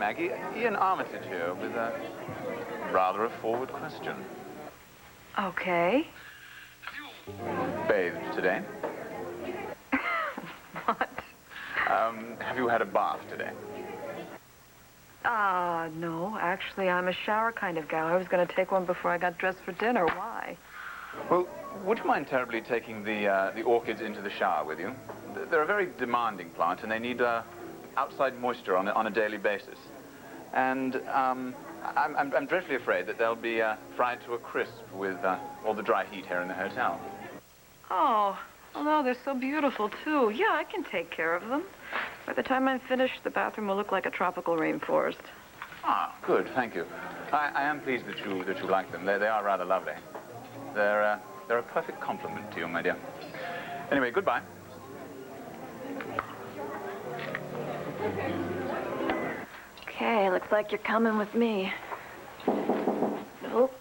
Maggie. Ian Armitage here with rather a forward question. Okay. Bathed today? What? Have you had a bath today? No. Actually, I'm a shower kind of gal. I was going to take one before I got dressed for dinner. Why? Well, would you mind terribly taking the orchids into the shower with you? They're a very demanding plant, and they need outside moisture on a daily basis. And I'm dreadfully afraid that they'll be fried to a crisp with all the dry heat here in the hotel. Oh, no, they're so beautiful, too. Yeah, I can take care of them. By the time I'm finished, the bathroom will look like a tropical rainforest. Ah, good, thank you. I am pleased that you like them. They are rather lovely. They're a perfect compliment to you, my dear. Anyway, goodbye. Okay, looks like you're coming with me. Nope.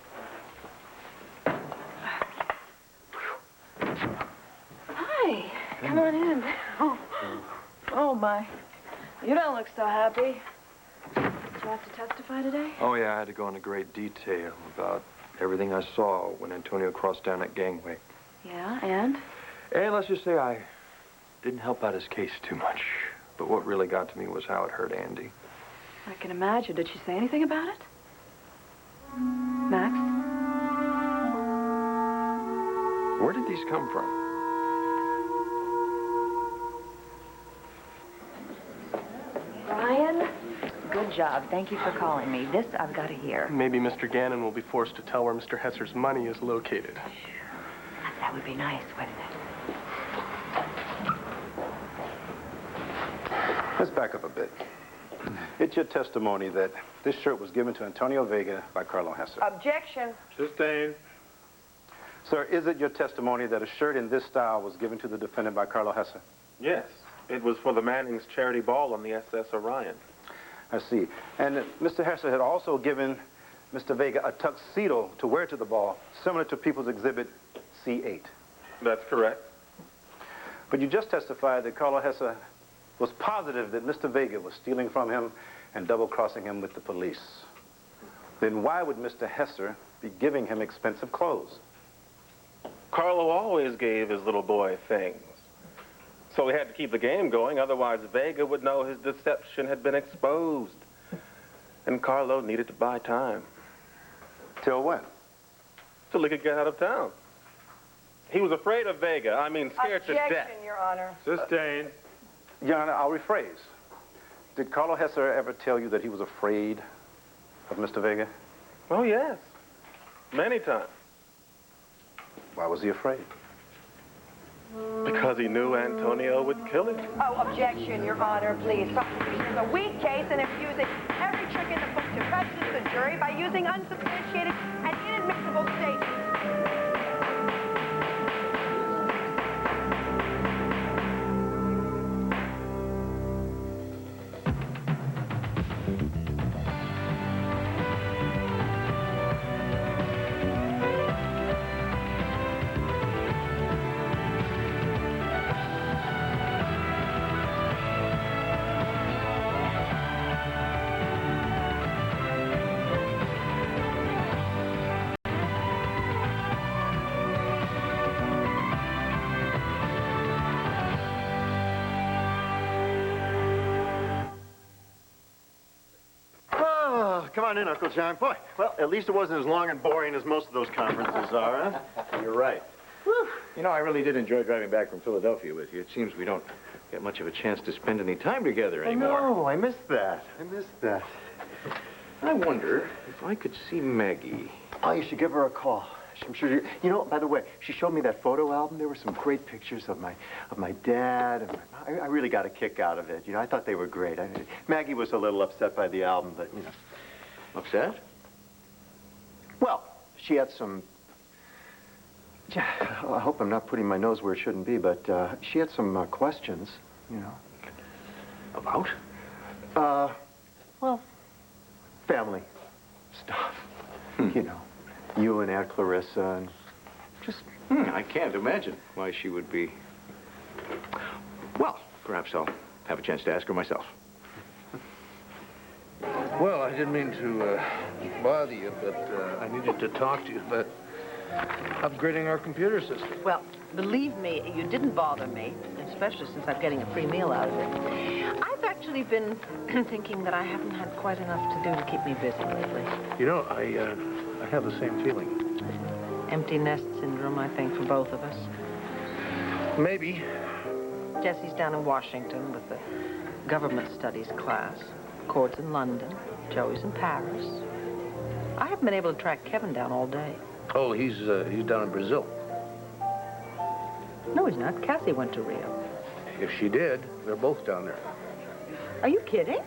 Hi, come on in. Oh, my. You don't look so happy. Did you have to testify today? Oh, yeah, I had to go into great detail about everything I saw when Antonio crossed down that gangway. Yeah, and? And let's just say I didn't help out his case too much. But what really got to me was how it hurt Andy. I can imagine. Did she say anything about it? Max? Where did these come from? Ryan, good job. Thank you for calling me. This I've got to hear. Maybe Mr. Gannon will be forced to tell where Mr. Hesser's money is located. That would be nice, wouldn't it? Let's back up a bit. It's your testimony that this shirt was given to Antonio Vega by Carlo Hesser. Objection. Sustained. Sir, is it your testimony that a shirt in this style was given to the defendant by Carlo Hesser? Yes. It was for the Manning's charity ball on the SS Orion. I see. And Mr. Hesser had also given Mr. Vega a tuxedo to wear to the ball, similar to People's Exhibit C8. That's correct. But you just testified that Carlo Hesser was positive that Mr. Vega was stealing from him and double-crossing him with the police. Then why would Mr. Hesser be giving him expensive clothes? Carlo always gave his little boy things. So he had to keep the game going, otherwise Vega would know his deception had been exposed. And Carlo needed to buy time. Till when? Till he could get out of town. He was afraid of Vega. I mean, scared to death. Objection, Your Honor. Sustained. Your Honor, I'll rephrase. Did Carlo Hesser ever tell you that he was afraid of Mr. Vega? Oh, yes. Many times. Why was he afraid? Because he knew Antonio would kill him. Oh, objection, Your Honor, please. Prosecution is a weak case and is using every trick in the book to prejudice the jury by using unsubstantiated and inadmissible statements. Come on in, Uncle John. Boy, well, at least it wasn't as long and boring as most of those conferences are, huh? You're right. Whew. You know, I really did enjoy driving back from Philadelphia with you. It seems we don't get much of a chance to spend any time together anymore. No, I missed that. I wonder if I could see Maggie. Oh, you should give her a call. I'm sure you know, by the way, she showed me that photo album. There were some great pictures of my dad, and I really got a kick out of it. You know, I thought they were great. Maggie was a little upset by the album, but, you know. Upset? Well, she had some... I hope I'm not putting my nose where it shouldn't be, but she had some questions, you know. About? Well, family stuff, you know. You and Aunt Clarissa and just... I can't imagine why she would be... Well, perhaps I'll have a chance to ask her myself. Well, I didn't mean to bother you, but I needed to talk to you about upgrading our computer system. Well, believe me, you didn't bother me, especially since I'm getting a free meal out of it. I've actually been thinking that I haven't had quite enough to do to keep me busy lately. You know, I have the same feeling. Empty nest syndrome, I think, for both of us. Maybe. Jesse's down in Washington with the government studies class. Cord's in London. Joey's in Paris. I haven't been able to track Kevin down all day. Oh, he's down in Brazil. No, he's not. Cassie went to Rio. If she did, they're both down there. Are you kidding?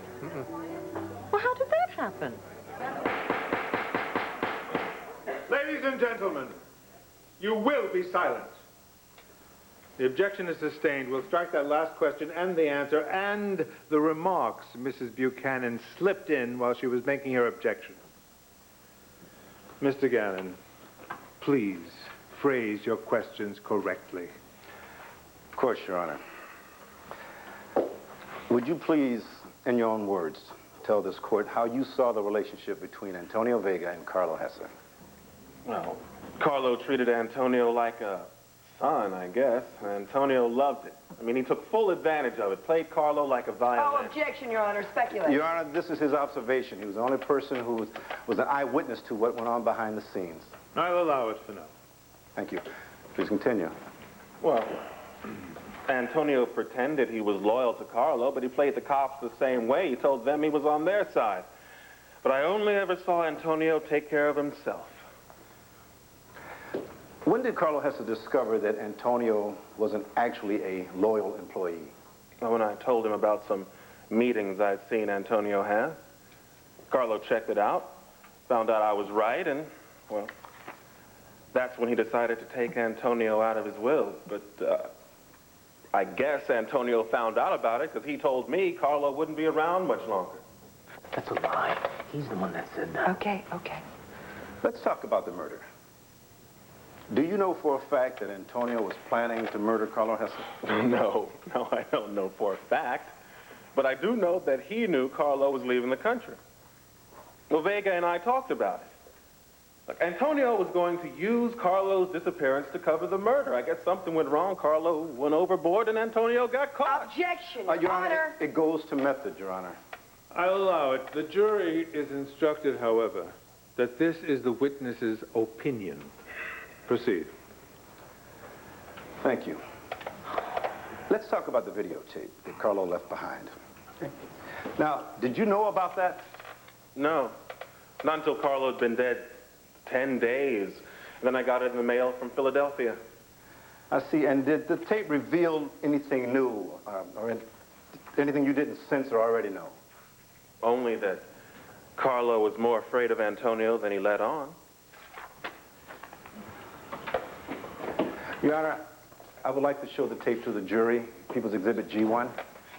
Well, how did that happen? Ladies and gentlemen, you will be silent. The objection is sustained. We'll strike that last question and the answer and the remarks Mrs. Buchanan slipped in while she was making her objection. Mr. Gannon, please phrase your questions correctly. Of course, Your Honor. Would you please, in your own words, tell this court how you saw the relationship between Antonio Vega and Carlo Hesse? Well, Carlo treated Antonio like a son, I guess. Antonio loved it. I mean, he took full advantage of it, played Carlo like a violin. Oh, objection, Your Honor. Speculate. Your Honor, this is his observation. He was the only person who was an eyewitness to what went on behind the scenes. I'll allow it for now. Thank you. Please continue. Well, Antonio pretended he was loyal to Carlo, but he played the cops the same way. He told them he was on their side. But I only ever saw Antonio take care of himself. When did Carlo Hesse discover that Antonio wasn't actually a loyal employee? Well, when I told him about some meetings I'd seen Antonio have, Carlo checked it out, found out I was right, and, well, that's when he decided to take Antonio out of his will. But I guess Antonio found out about it because he told me Carlo wouldn't be around much longer. That's a lie. He's the one that said that. Okay. Let's talk about the murder. Do you know for a fact that Antonio was planning to murder Carlo Hesse? No, I don't know for a fact. But I do know that he knew Carlo was leaving the country. Well, Vega and I talked about it. Look, Antonio was going to use Carlo's disappearance to cover the murder. I guess something went wrong. Carlo went overboard and Antonio got caught. Objection, Your Honor. It goes to method, Your Honor. I'll allow it. The jury is instructed, however, that this is the witness's opinion. Proceed. Thank you. Let's talk about the videotape that Carlo left behind. Now, did you know about that? No, not until Carlo had been dead 10 days. And then I got it in the mail from Philadelphia. I see. And did the tape reveal anything new or anything you didn't sense or already know? Only that Carlo was more afraid of Antonio than he let on. Your Honor, I would like to show the tape to the jury, People's Exhibit G1.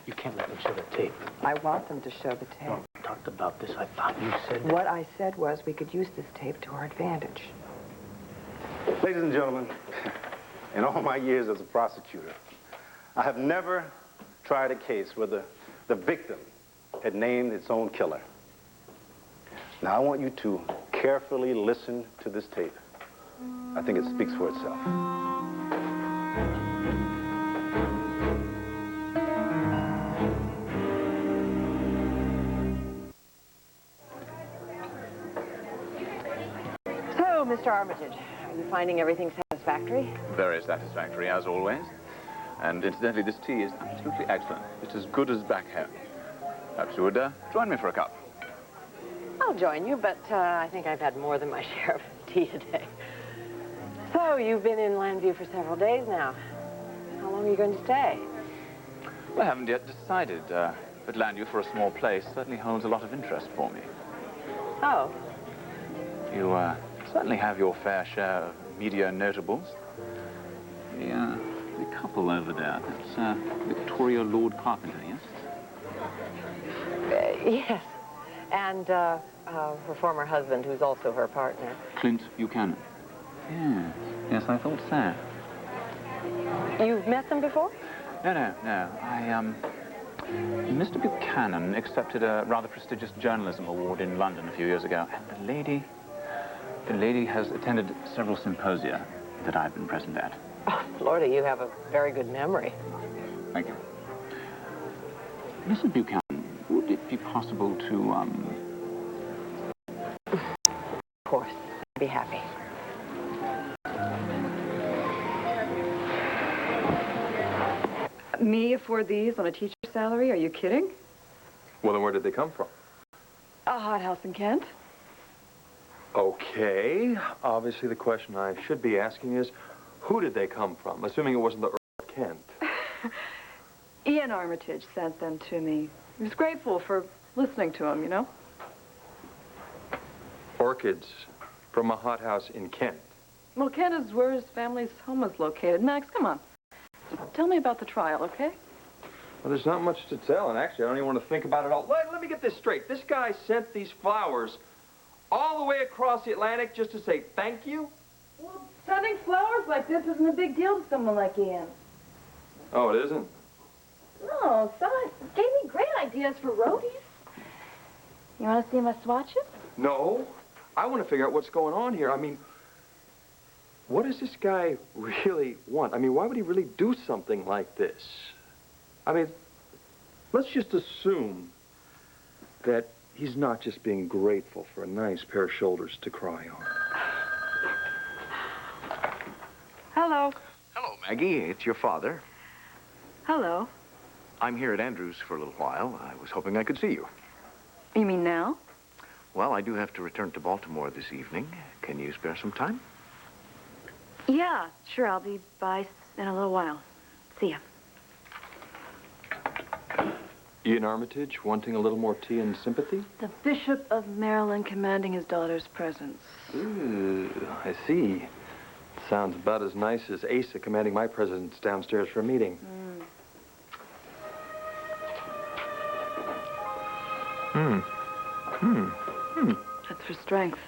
You can't let them show the tape. I want them to show the tape. We talked about this. I thought you said that. What I said was we could use this tape to our advantage. Ladies and gentlemen, in all my years as a prosecutor, I have never tried a case where the victim had named its own killer. Now, I want you to carefully listen to this tape. I think it speaks for itself. So, Mr. Armitage, are you finding everything satisfactory? Very satisfactory, as always. And incidentally, this tea is absolutely excellent. It's as good as back home. Perhaps you would join me for a cup. I'll join you, but I think I've had more than my share of tea today. So, you've been in Landview for several days now. How long are you going to stay? Well, I haven't yet decided, but Landview, for a small place, certainly holds a lot of interest for me. Oh. You certainly have your fair share of media notables. The couple over there, that's Victoria Lord Carpenter, yes? Yes. And her former husband, who's also her partner. Clint Buchanan. Yes, I thought so. You've met them before? No. Mr. Buchanan accepted a rather prestigious journalism award in London a few years ago, and the lady has attended several symposia that I've been present at. Oh, Florida, you have a very good memory. Thank you. Mrs. Buchanan, would it be possible to, Of course, I'd be happy. Me afford these on a teacher's salary? Are you kidding? Well, then where did they come from? A hothouse in Kent. Okay. Obviously, the question I should be asking is, who did they come from? Assuming it wasn't the Earl of Kent. Ian Armitage sent them to me. He was grateful for listening to him, you know? Orchids from a hothouse in Kent. Well, Kent is where his family's home is located. Max, come on. Tell me about the trial, okay? Well, there's not much to tell, and actually, I don't even want to think about it all. Let me get this straight. This guy sent these flowers all the way across the Atlantic just to say thank you? Well, sending flowers like this isn't a big deal to someone like Ian. Oh, it isn't? No, someone gave me great ideas for roadies. You want to see my swatches? No. I want to figure out what's going on here. I mean, what does this guy really want? I mean, why would he really do something like this? I mean, let's just assume that he's not just being grateful for a nice pair of shoulders to cry on. Hello. Hello, Maggie. It's your father. Hello. I'm here at Andrews for a little while. I was hoping I could see you. You mean now? Well, I do have to return to Baltimore this evening. Can you spare some time? Yeah, sure. I'll be by in a little while. See ya. Ian Armitage wanting a little more tea and sympathy? The Bishop of Maryland commanding his daughter's presence. Ooh, I see. Sounds about as nice as Asa commanding my presence downstairs for a meeting. That's for strength.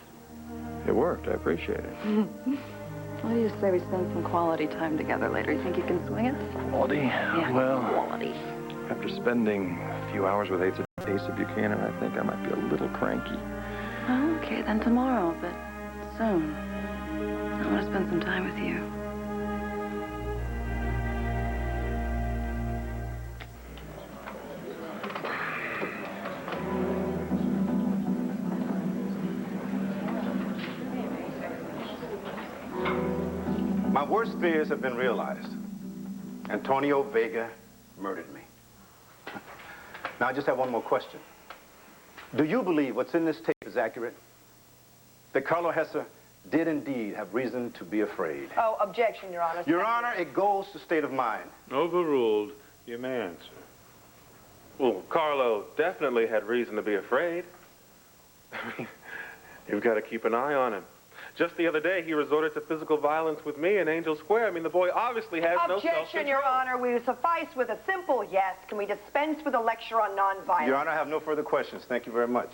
It worked. I appreciate it. What do you say we spend some quality time together later? You think you can swing it? Quality? Yeah, Well, quality. after spending a few hours with Asa Buchanan, I think I might be a little cranky. Oh, okay, then tomorrow, but soon. I want to spend some time with you. My worst fears have been realized. Antonio Vega murdered me. Now, I just have one more question. Do you believe what's in this tape is accurate? That Carlo Hesse did indeed have reason to be afraid? Oh, objection, Your Honor. Your Honor, it goes to state of mind. Overruled. You may answer. Well, Carlo definitely had reason to be afraid. I mean, you've got to keep an eye on him. Just the other day, he resorted to physical violence with me in Angel Square. I mean, the boy obviously has no self-control. Objection, Your Honor. We suffice with a simple yes. Can we dispense with a lecture on nonviolence? Your Honor, I have no further questions. Thank you very much.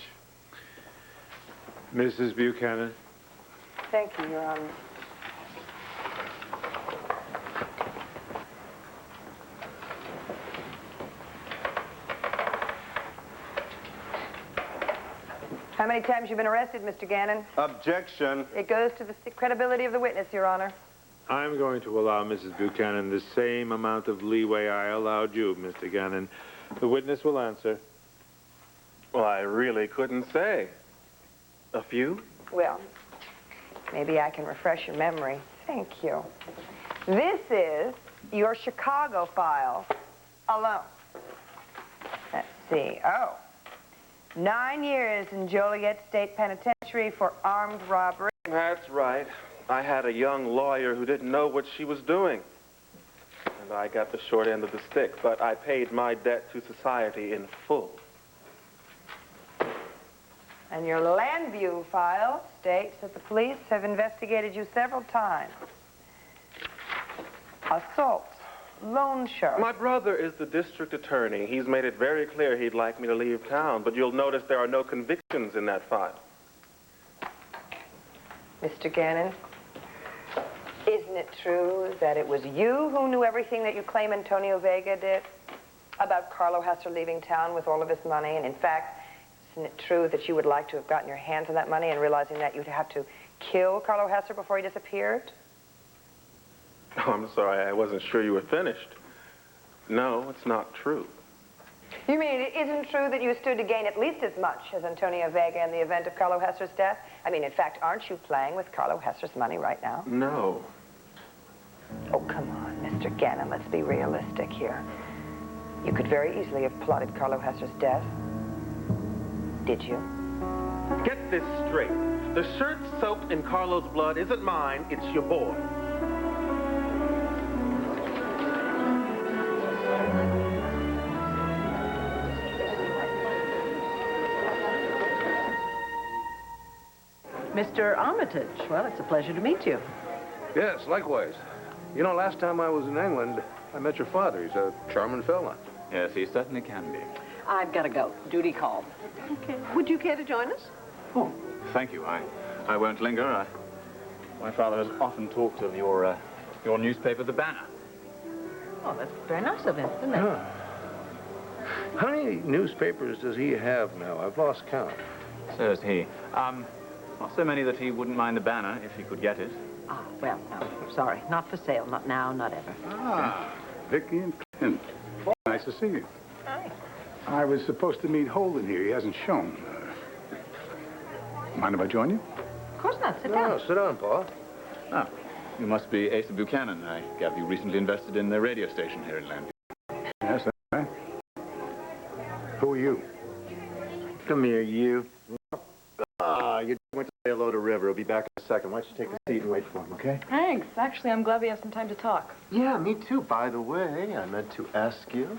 Mrs. Buchanan. Thank you, Your Honor. How many times you been arrested, Mr. Gannon? Objection. It goes to the credibility of the witness, Your Honor. I'm going to allow Mrs. Buchanan the same amount of leeway I allowed you, Mr. Gannon. The witness will answer. Well, I really couldn't say. A few? Well, maybe I can refresh your memory. Thank you. This is your Chicago file alone. Let's see. Oh. 9 years in Joliet State Penitentiary for armed robbery. That's right. I had a young lawyer who didn't know what she was doing. And I got the short end of the stick, but I paid my debt to society in full. And your Landview file states that the police have investigated you several times. Assaults, loan shark. My brother is the district attorney. He's made it very clear he'd like me to leave town, but you'll notice there are no convictions in that file. Mr. Gannon, isn't it true that it was you who knew everything that you claim Antonio Vega did? About Carlo Hesser leaving town with all of his money, and in fact, isn't it true that you would like to have gotten your hands on that money and realizing that you'd have to kill Carlo Hesser before he disappeared? Oh, I'm sorry, I wasn't sure you were finished. No, it's not true. You mean it isn't true that you stood to gain at least as much as Antonio Vega in the event of Carlo Hesser's death? I mean, in fact, aren't you playing with Carlo Hesser's money right now? No. Oh, come on, Mr. Gannon, let's be realistic here. You could very easily have plotted Carlo Hesser's death. Did you? Get this straight. The shirt soaked in Carlo's blood isn't mine, it's your boy. Mr. Armitage, well, it's a pleasure to meet you. Yes, likewise. You know, last time I was in England, I met your father. He's a charming fella. Yes, he certainly can be. I've got to go. Duty called. Okay. Would you care to join us? Oh, thank you. I won't linger. My father has often talked of your newspaper, The Banner. Oh, that's very nice of him, isn't it? Huh. How many newspapers does he have now? I've lost count. So does he. Not so many that he wouldn't mind The Banner if he could get it. Ah, well, no, sorry. Not for sale. Not now, not ever. Ah, Vicky and Clint. Nice to see you. Hi. I was supposed to meet Holden here. He hasn't shown. Mind if I join you? Of course not. Sit down. No, sit down, Pa. Ah, you must be Asa Buchanan. I gather you recently invested in the radio station here in Landview. Yes, that's right. Who are you? Come here, you. You went to say hello to River. He'll be back in a second. Why don't you take a seat and wait for him, okay? Thanks. Actually, I'm glad we have some time to talk. Yeah, me too. By the way, I meant to ask you,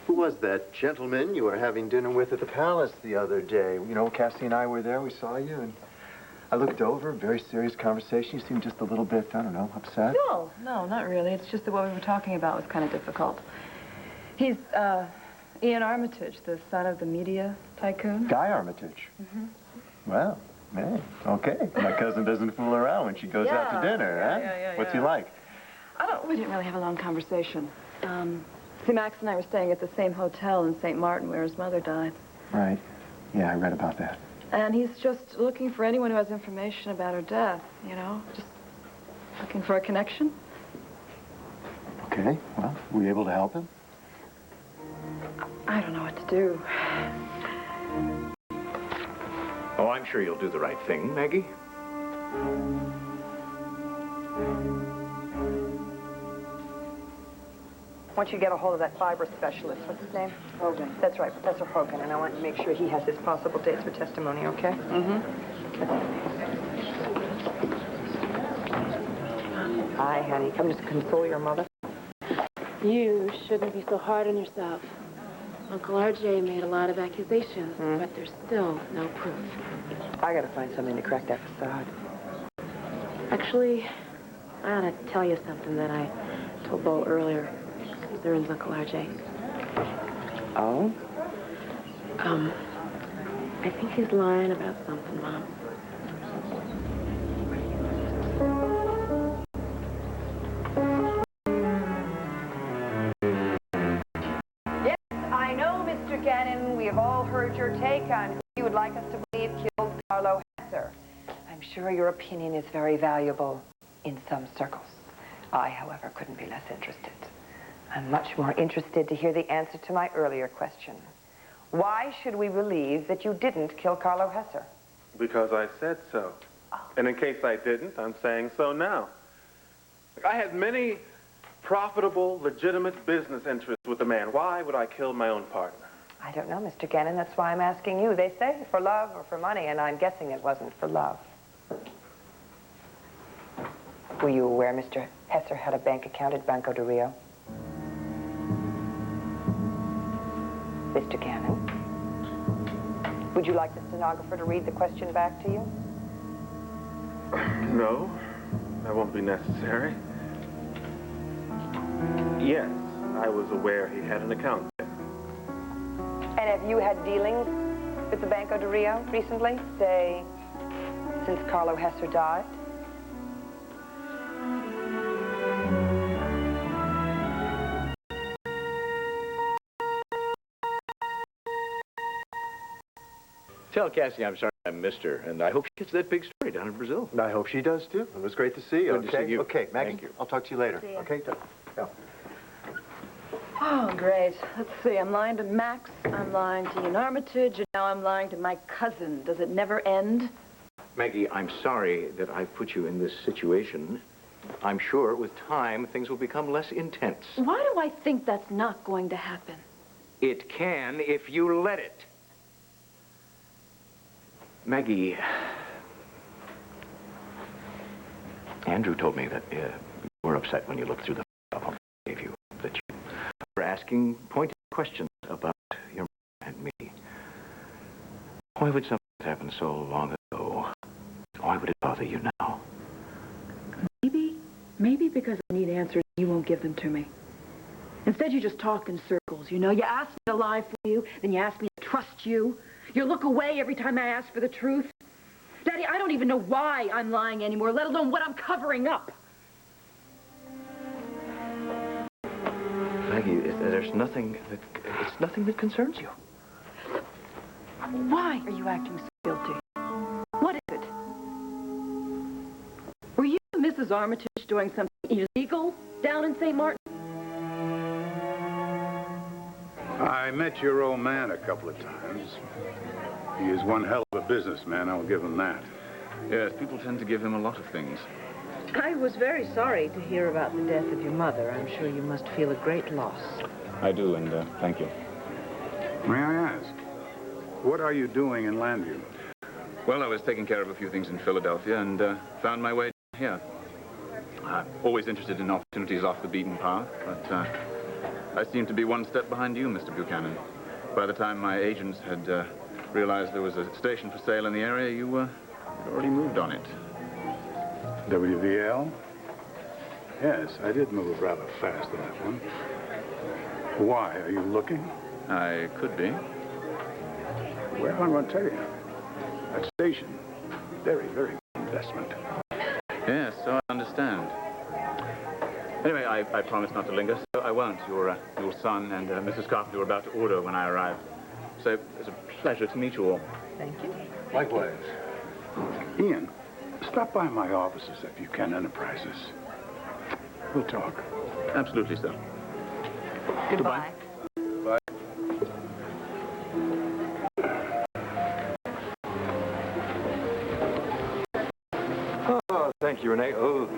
who was that gentleman you were having dinner with at the palace the other day? You know, Cassie and I were there. We saw you, and I looked over. Very serious conversation. You seemed just a little bit, I don't know, upset. No, not really. It's just that what we were talking about was kind of difficult. He's, Ian Armitage, the son of the media tycoon. Guy Armitage. Mm-hmm. Well, man, okay. My cousin doesn't fool around when she goes out to dinner, huh? Yeah. What's he like? We didn't really have a long conversation. See, Max and I were staying at the same hotel in St. Martin where his mother died. Right. Yeah, I read about that. And he's just looking for anyone who has information about her death, you know? Just looking for a connection. Okay, well, were you able to help him? I don't know what to do. Oh, I'm sure you'll do the right thing, Maggie. I want you to get a hold of that fiber specialist. What's his name? Hogan. That's right, Professor Hogan, and I want to make sure he has his possible dates for testimony, okay? Mm-hmm. Hi, honey. Come to console your mother. You shouldn't be so hard on yourself. Uncle RJ made a lot of accusations, but there's still no proof. I gotta find something to crack that facade. Actually, I ought to tell you something that I told Bo earlier. Concerns Uncle RJ. Oh? I think he's lying about something, Mom. I know, Mr. Gannon, we have all heard your take on who you would like us to believe killed Carlo Hesser. I'm sure your opinion is very valuable in some circles. I, however, couldn't be less interested. I'm much more interested to hear the answer to my earlier question. Why should we believe that you didn't kill Carlo Hesser? Because I said so. And in case I didn't, I'm saying so now. I had many profitable, legitimate business interests with the man. Why would I kill my own partner? I don't know, Mr. Gannon. That's why I'm asking you. They say for love or for money, and I'm guessing it wasn't for love. Were you aware Mr. Hesser had a bank account at Banco de Rio? Mr. Gannon? Would you like the stenographer to read the question back to you? No, that won't be necessary. Yes, I was aware he had an account there. And have you had dealings with the Banco de Rio recently? Say, since Carlo Hesser died? Tell Cassie I'm sorry I missed her, and I hope she gets that big story down in Brazil. I hope she does, too. It was great to see you. Good to see you. Okay, Maggie, Thank you. I'll talk to you later. See ya. Okay? Yeah. Oh, great. Let's see. I'm lying to Max. I'm lying to Ian Armitage. And now I'm lying to my cousin. Does it never end? Maggie, I'm sorry that I put you in this situation. I'm sure with time things will become less intense. Why do I think that's not going to happen? It can if you let it. Maggie, Andrew told me that you were upset when you looked through the file I gave you, that you were asking pointed questions about your mother and me. Why would something happen so long ago? Why would it bother you now? Maybe because I need answers, you won't give them to me. Instead, you just talk in circles, you know? You ask me to lie for you, then you ask me to trust you. You look away every time I ask for the truth. Daddy, I don't even know why I'm lying anymore, let alone what I'm covering up. Maggie, there's nothing that concerns you. Why are you acting so guilty? What is it? Were you and Mrs. Armitage doing something illegal down in St. Martin? I met your old man a couple of times. He is one hell of a businessman, I'll give him that. Yes, people tend to give him a lot of things. I was very sorry to hear about the death of your mother. I'm sure you must feel a great loss. I do, and thank you. May I ask, what are you doing in Landview? Well, I was taking care of a few things in Philadelphia and found my way here. Always interested in opportunities off the beaten path, but I seem to be one step behind you, Mr. Buchanan. By the time my agents had realized there was a station for sale in the area, you had already moved on it. WVL? Yes, I did move rather fast on that one. Why? Are you looking? I could be. Well, I'm going to tell you. That station, very, very good investment. Yes, so I understand. Anyway, I promise not to linger, so I won't. Your son and Mrs. Carpenter were about to order when I arrived. So it's a pleasure to meet you all. Thank you. Likewise. Ian, stop by my offices at Buchanan Enterprises. We'll talk. Absolutely, sir. Goodbye. Bye. Oh, thank you, Renee. Oh,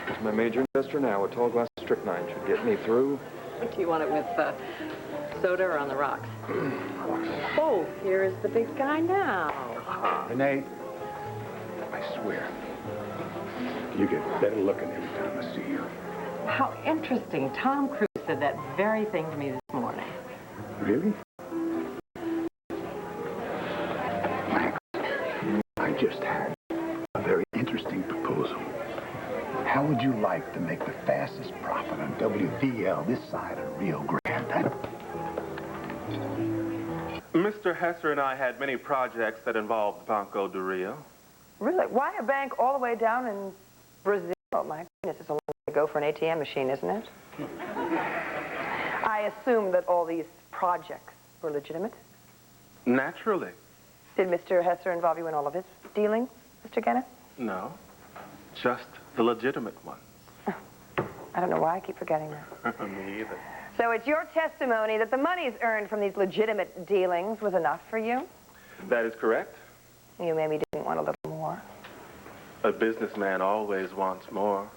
it's my major investor now. A tall glass of strychnine should get me through. Do you want it with soda or on the rocks? Oh, here is the big guy now. Renee, I swear, you get better looking every time I see you. How interesting. Tom Cruise said that very thing to me this morning. Really? Max, I just had a very interesting proposal. How would you like to make the fastest profit on WVL this side of Rio Grande? Mr. Hesser and I had many projects that involved Banco de Rio. Really? Why a bank all the way down in Brazil? Oh, my goodness, it's a long way to go for an ATM machine, isn't it? I assume that all these projects were legitimate. Naturally. Did Mr. Hesser involve you in all of his dealings, Mr. Gannett? No, just the legitimate ones. I don't know why I keep forgetting that. Me either. So it's your testimony that the monies earned from these legitimate dealings was enough for you? That is correct. You maybe didn't want a little more. A businessman always wants more.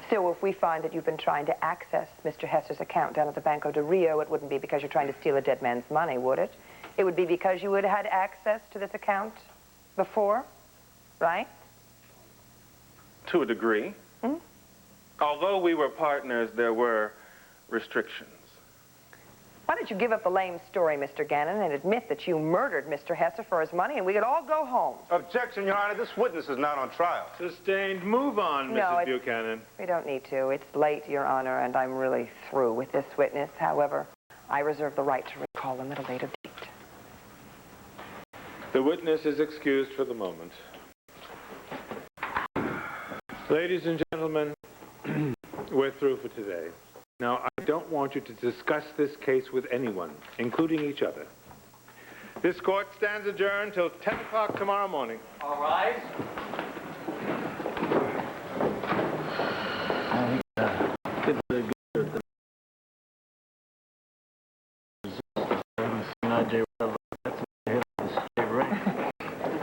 So if we find that you've been trying to access Mr. Hesser's account down at the Banco de Rio, it wouldn't be because you're trying to steal a dead man's money, would it? It would be because you would have had access to this account before, right? To a degree. Hmm? Although we were partners, there were restrictions. Why don't you give up the lame story, Mr. Gannon, and admit that you murdered Mr. Hesser for his money and we could all go home? Objection, Your Honor. This witness is not on trial. Sustained. Move on, No, Mrs. Buchanan. We don't need to. It's late, Your Honor, and I'm really through with this witness. However, I reserve the right to recall him at a later date. The witness is excused for the moment. Ladies and gentlemen, we're through for today. Now, I don't want you to discuss this case with anyone, including each other. This court stands adjourned till 10 o'clock tomorrow morning. All right. I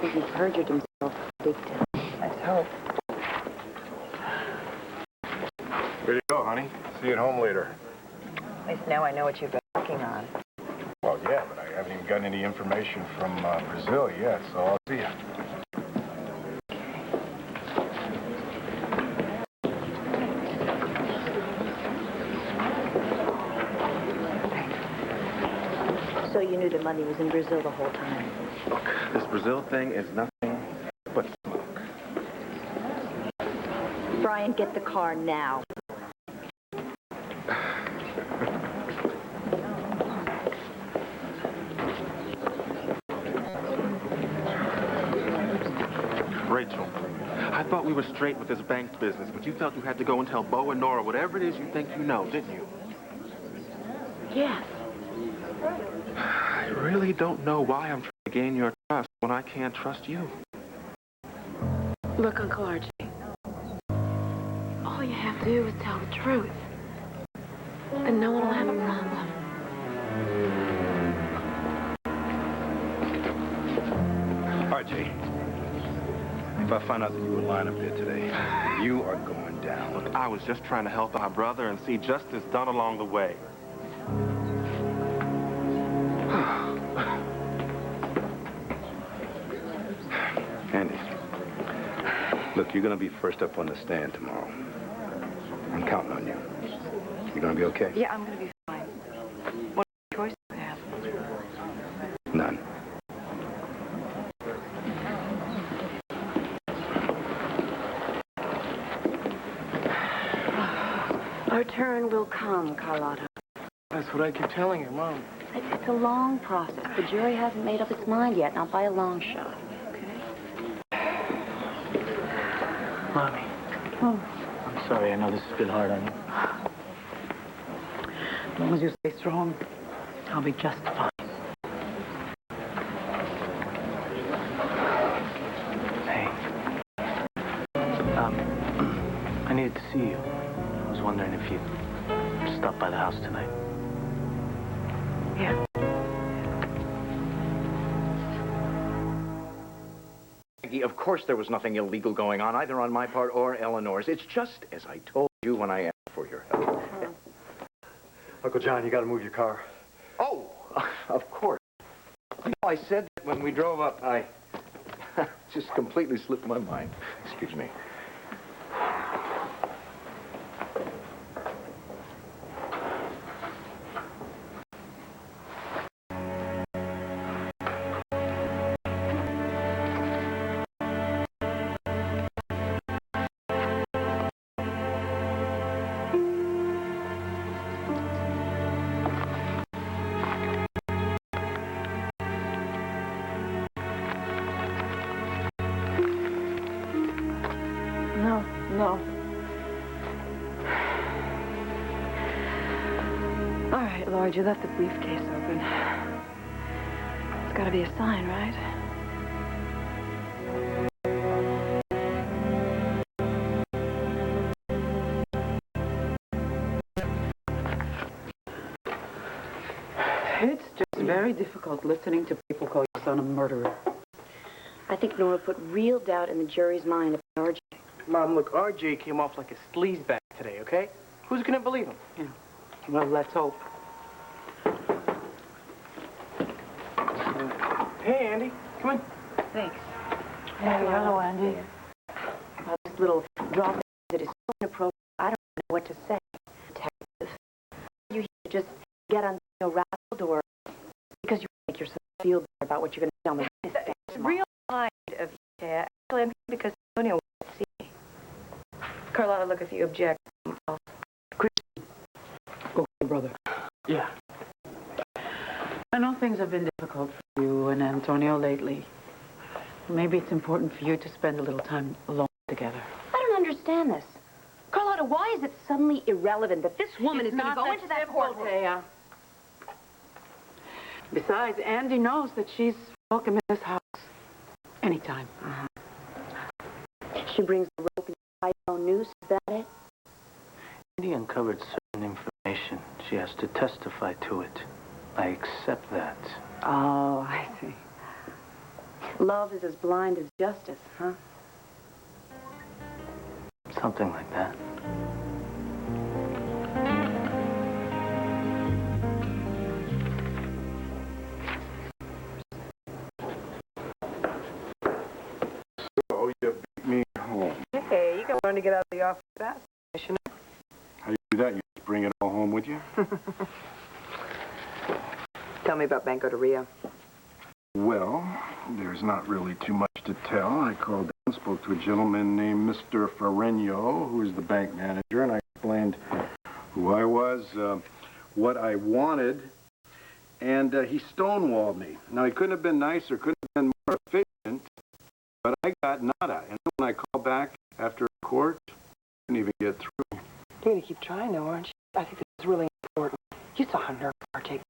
think he perjured himself big time. Let's hope. Where do you go, honey? See you at home later. At least now I know what you've been working on. Well, yeah, but I haven't even gotten any information from Brazil yet, so I'll see you. So you knew the money was in Brazil the whole time? Look, this Brazil thing is nothing but smoke. Brian, get the car now. Rachel, I thought we were straight with this bank business, but you felt you had to go and tell Bo and Nora whatever it is you think you know, didn't you? Yes. I really don't know why I'm trying to gain your trust when I can't trust you. Look, Uncle RJ, all you have to do is tell the truth, and no one will have a problem. RJ, if I find out that you were lying up there today, you are going down. Look, I was just trying to help my brother and see justice done along the way. Andy, look, you're going to be first up on the stand tomorrow. I'm counting on you. You going to be okay? Yeah, I'm going to be fine. What choice do I have? None. Our turn will come, Carlotta. That's what I keep telling her, Mom. It's a long process. The jury hasn't made up its mind yet, not by a long shot. Mommy. Oh. I'm sorry. I know this has been hard on you. As long as you stay strong, I'll be just fine. Hey. I needed to see you. I was wondering if you'd stop by the house tonight. Yeah. Maggie, of course there was nothing illegal going on, either on my part or Eleanor's. It's just as I told you when I asked for your help. Uncle John, you got to move your car. Oh, of course. You know, I said that when we drove up. I just completely slipped my mind. Excuse me. No. All right, Lord, you left the briefcase open. It's got to be a sign, right? It's just very difficult listening to people call your son a murderer. I think Nora put real doubt in the jury's mind about RJ. Mom, look, RJ came off like a sleazebag today, okay? Who's gonna believe him? Yeah. Well, let's hope. Hey, Andy, come in. Thanks. Hey, hello, Andy. This little drop that is so inappropriate, I don't know what to say. Detective, you just get on rattled or because you make yourself feel better about what you're going to tell me. It's real kind of you, Taya. Actually, I'm here because Antonio wants to see me. Carlotta, look, if you object. Go, brother. Yeah. I know things have been difficult for you and Antonio lately. Maybe it's important for you to spend a little time alone together. I don't understand this. Carlotta, why is it suddenly irrelevant that this woman is going to go into that courtroom? Taya. Besides, Andy knows that she's welcome in this house anytime. She brings the rope and iPhone news. Is that it? Andy uncovered certain information. She has to testify to it. I accept that. Oh, I see. Love is as blind as justice, huh? Something like that. So you beat me home. Hey, you can learn to get out of the office fast, Commissioner. How do you do that? You just bring it all home with you? Tell me about Banco de Rio. Well, there's not really too much to tell. I called down, spoke to a gentleman named Mr. Ferreño, who is the bank manager, and I explained who I was, what I wanted, and he stonewalled me. Now, he couldn't have been nicer, couldn't have been more efficient, but I got nada. And when I called back after court, I couldn't even get through. You're going to keep trying, though, aren't you? I think this is really important. You saw how nervous her take.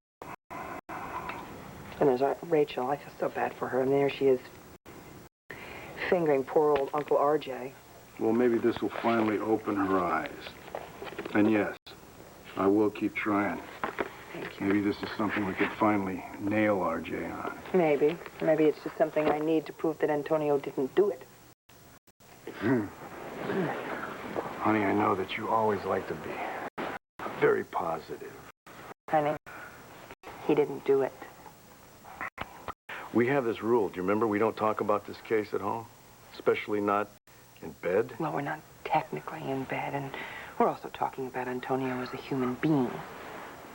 And there's Rachel. I feel so bad for her. And there she is, fingering poor old Uncle RJ. Well, maybe this will finally open her eyes. And yes, I will keep trying. Thank you. Maybe this is something we could finally nail RJ on. Maybe. Maybe it's just something I need to prove that Antonio didn't do it. Honey, I know that you always like to be very positive. Honey, he didn't do it. We have this rule. Do you remember we don't talk about this case at home? Especially not in bed? Well, we're not technically in bed, and we're also talking about Antonio as a human being.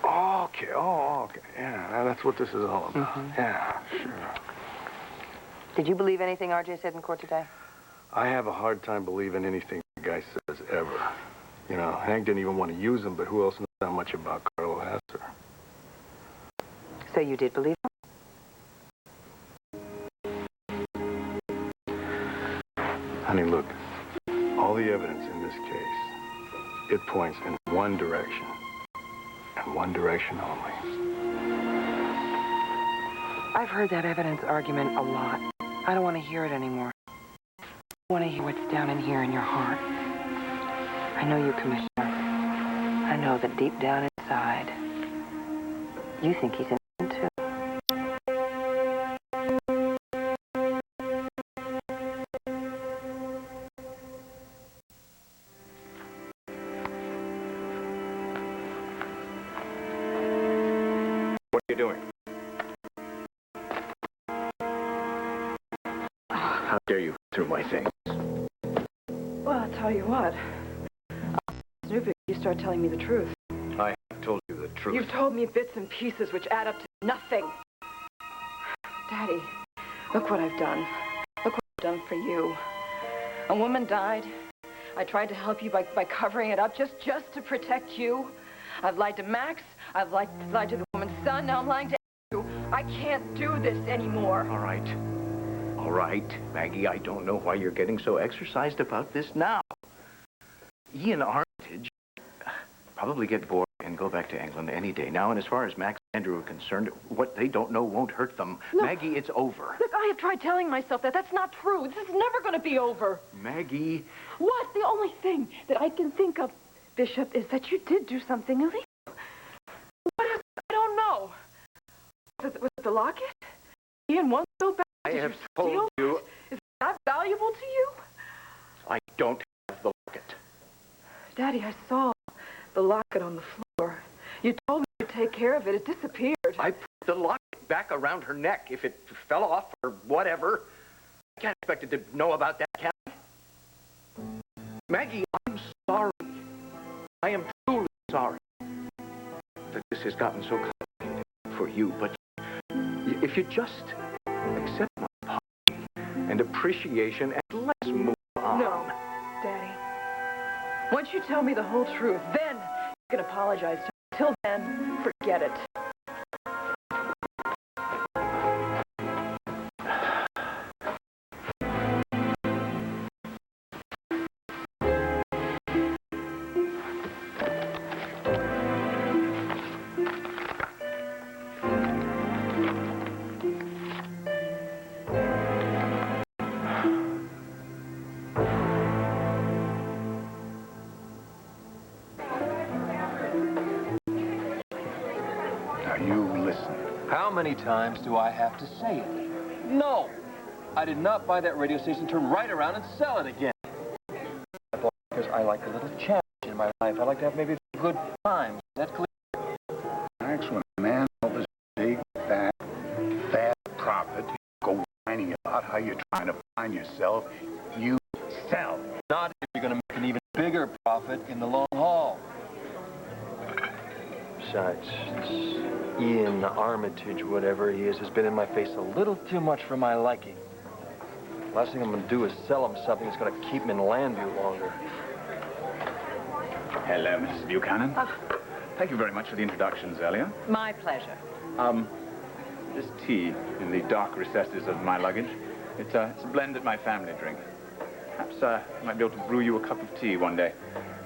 Oh, okay. Oh, okay. Yeah, that's what this is all about. Yeah, sure. Did you believe anything RJ said in court today? I have a hard time believing anything the guy says ever. You know, Hank didn't even want to use him, but who else knows that much about Carlo Hesser? So you did believe him? Honey, look, all the evidence in this case, it points in one direction, and one direction only. I've heard that evidence argument a lot. I don't want to hear it anymore. I want to hear what's down in here in your heart. I know you, Commissioner. I know that deep down inside, you think he's innocent too. What are you doing? How dare you through my things? Well, I'll tell you what. I'll snoop if you start telling me the truth. I have told you the truth. You've told me bits and pieces which add up to nothing. Daddy, look what I've done. Look what I've done for you. A woman died. I tried to help you by covering it up just to protect you. I've lied to Max. I've lied to the woman's son. Now I'm lying to you. I can't do this anymore. All right. All right, Maggie, I don't know why you're getting so exercised about this now. Ian Armitage probably get bored and go back to England any day now. And as far as Max and Andrew are concerned, what they don't know won't hurt them. No. Maggie, it's over. Look, I have tried telling myself that. That's not true. This is never going to be over. Maggie. What? The only thing that I can think of, Bishop, is that you did do something illegal. What is it? I don't know. Was it the locket? Ian wants so bad. I Did have you told steal you. it? Is that valuable to you? I don't have the locket. Daddy, I saw the locket on the floor. You told me to take care of it. It disappeared. I put the locket back around her neck. If it fell off or whatever, I can't expect it to know about that, can I? Maggie, I'm sorry. I am truly sorry that this has gotten so complicated for you, but if you just accept my apology and appreciation and let's move on. No, Daddy. Once you tell me the whole truth, then you can apologize to me. Till then, forget it. How many times do I have to say it? No! I did not buy that radio station, turn right around and sell it again. I bought it because I like a little challenge in my life. I like to have maybe good times. Is that clear? Max, when a man offers a big, fat profit, you go whining about how you're trying to find yourself, you sell. Not if you're going to make an even bigger profit in the long haul. Besides, Ian Armitage, whatever he is, has been in my face a little too much for my liking. Last thing I'm going to do is sell him something that's going to keep him in Landview longer. Hello, Mrs. Buchanan. Thank you very much for the introductions earlier. My pleasure. This tea in the dark recesses of my luggage, it's a blend that my family drink. Perhaps I might be able to brew you a cup of tea one day.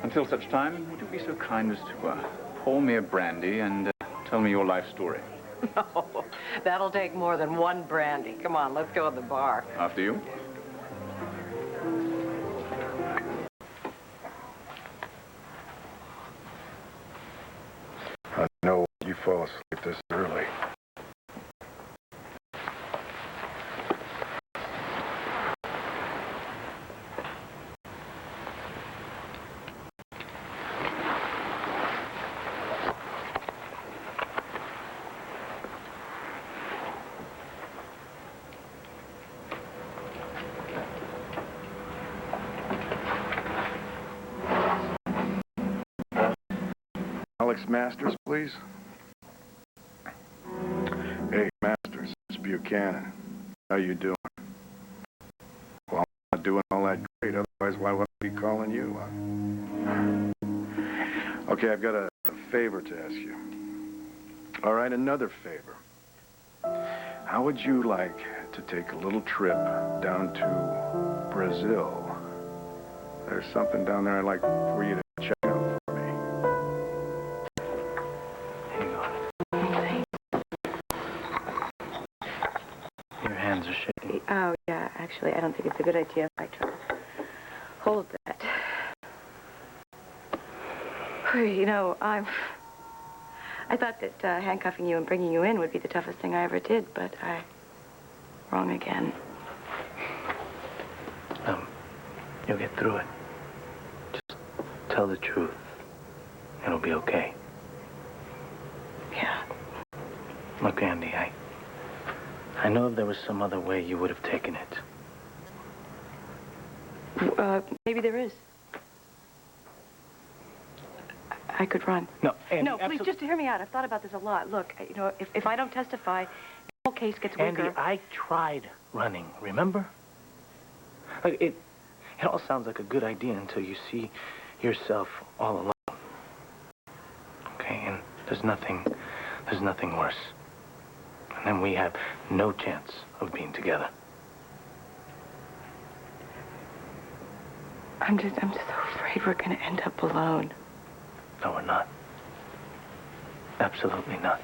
Until such time, would you be so kind as to pour me a brandy and tell me your life story? No, that'll take more than one brandy. Come on, let's go to the bar. After you. I know you fall asleep this early. Alex Masters, please. Hey, Masters, it's Buchanan. How you doing? Well, I'm not doing all that great, otherwise why would I be calling you? Okay, I've got a favor to ask you. All right, another favor. How would you like to take a little trip down to Brazil? There's something down there I'd like for you to check out for me. Your hands are shaking. Oh, yeah, actually, I don't think it's a good idea if I try to hold that. You know, I thought that handcuffing you and bringing you in would be the toughest thing I ever did, but wrong again. You'll get through it. Just tell the truth. It'll be okay. Yeah. Look, Andy, I know if there was some other way, you would have taken it. Maybe there is. I could run. No, Andy, no, please, just hear me out. I've thought about this a lot. Look, you know, if I don't testify, the whole case gets weaker. Andy, I tried running, remember? Like, it all sounds like a good idea until you see yourself all alone. Okay, and there's nothing worse. And then we have no chance of being together. I'm just so afraid we're going to end up alone. No, we're not. Absolutely not.